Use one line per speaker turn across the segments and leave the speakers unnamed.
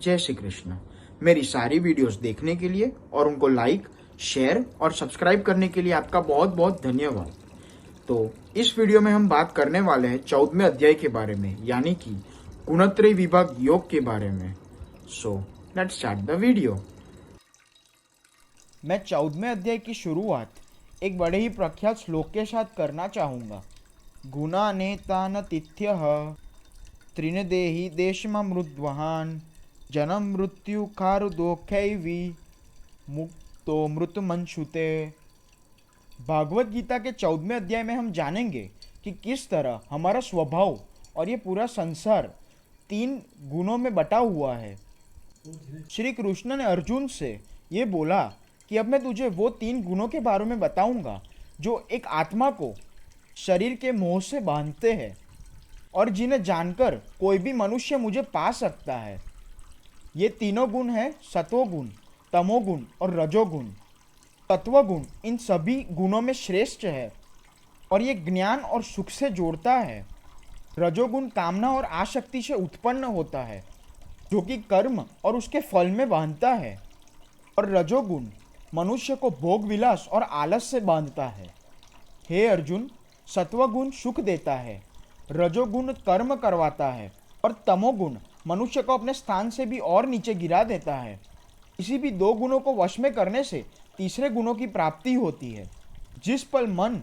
जय श्री कृष्ण। मेरी सारी वीडियोस देखने के लिए और उनको लाइक, शेयर और सब्सक्राइब करने के लिए आपका बहुत बहुत धन्यवाद। तो इस वीडियो में हम बात करने वाले हैं 14वें अध्याय के बारे में, यानी कि गुणत्रय विभाग योग के बारे में। So let's start the video.
मैं 14वें अध्याय की शुरुआत एक बड़े ही प्रख्यात श्लोक के साथ करना चाहूँगा। गुणा नेतान तिथ्य त्रिनदेहि देशमृद्वहान जन्म मृत्यु कारुदोखैवी मुक्तो मृतमंशुते। भागवत गीता के 14वें अध्याय में हम जानेंगे कि किस तरह हमारा स्वभाव और ये पूरा संसार 3 गुणों में बटा हुआ है। श्री कृष्ण ने अर्जुन से ये बोला कि अब मैं तुझे वो 3 गुणों के बारे में बताऊंगा जो एक आत्मा को शरीर के मोह से बांधते हैं और जिन्हें जानकर कोई भी मनुष्य मुझे पा सकता है। ये तीनों गुण हैं सत्वगुण, तमोगुण और रजोगुण। तत्वगुण इन सभी गुणों में श्रेष्ठ है और ये ज्ञान और सुख से जोड़ता है। रजोगुण कामना और आसक्ति से उत्पन्न होता है जो कि कर्म और उसके फल में बांधता है, और रजोगुण मनुष्य को भोग विलास और आलस से बांधता है। हे अर्जुन, सत्वगुण सुख देता है, रजोगुण कर्म करवाता है और तमोगुण मनुष्य को अपने स्थान से भी और नीचे गिरा देता है। किसी भी 2 गुणों को वश में करने से तीसरे गुणों की प्राप्ति होती है। जिस पल मन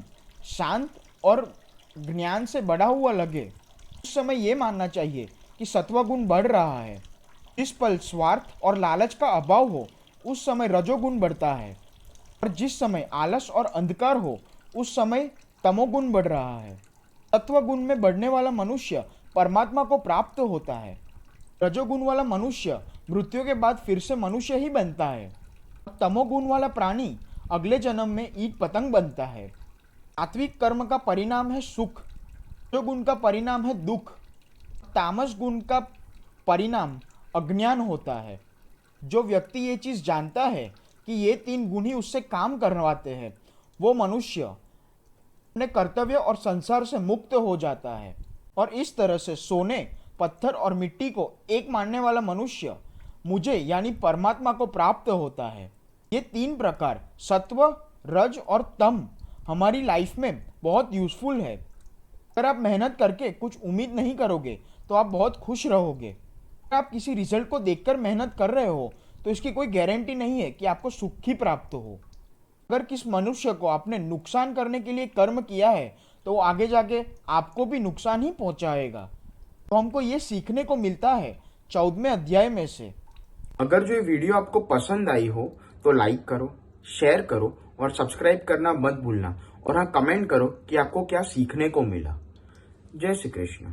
शांत और ज्ञान से बढ़ा हुआ लगे उस समय ये मानना चाहिए कि सत्वगुण बढ़ रहा है। जिस पल स्वार्थ और लालच का अभाव हो उस समय रजोगुण बढ़ता है, और जिस समय आलस और अंधकार हो उस समय तमोगुण बढ़ रहा है। तत्वगुण में बढ़ने वाला मनुष्य परमात्मा को प्राप्त होता है। रजोगुण वाला मनुष्य मृत्यु के बाद फिर से मनुष्य ही बनता है। तमोगुण वाला प्राणी अगले जन्म में ईट पतंग बनता है। सात्विक कर्म का परिणाम है सुख, रजोगुण का परिणाम है दुख, तामस गुण का परिणाम अज्ञान होता है। जो व्यक्ति ये चीज़ जानता है कि ये 3 गुण ही उससे काम करवाते हैं, वो मनुष्य अपने कर्तव्य और संसार से मुक्त हो जाता है, और इस तरह से सोने, पत्थर और मिट्टी को एक मानने वाला मनुष्य मुझे यानी परमात्मा को प्राप्त होता है। ये 3 प्रकार सत्व, रज और तम हमारी लाइफ में बहुत यूजफुल है। अगर आप मेहनत करके कुछ उम्मीद नहीं करोगे तो आप बहुत खुश रहोगे। अगर आप किसी रिजल्ट को देखकर मेहनत कर रहे हो तो इसकी कोई गारंटी नहीं है कि आपको सुख ही प्राप्त हो। अगर किस मनुष्य को आपने नुकसान करने के लिए कर्म किया है तो वो आगे जाके आपको भी नुकसान ही पहुंचाएगा। तो हमको ये सीखने को मिलता है 14वें अध्याय में से।
अगर जो ये वीडियो आपको पसंद आई हो तो लाइक करो, शेयर करो और सब्सक्राइब करना मत भूलना। और हाँ, कमेंट करो कि आपको क्या सीखने को मिला। जय श्री कृष्ण।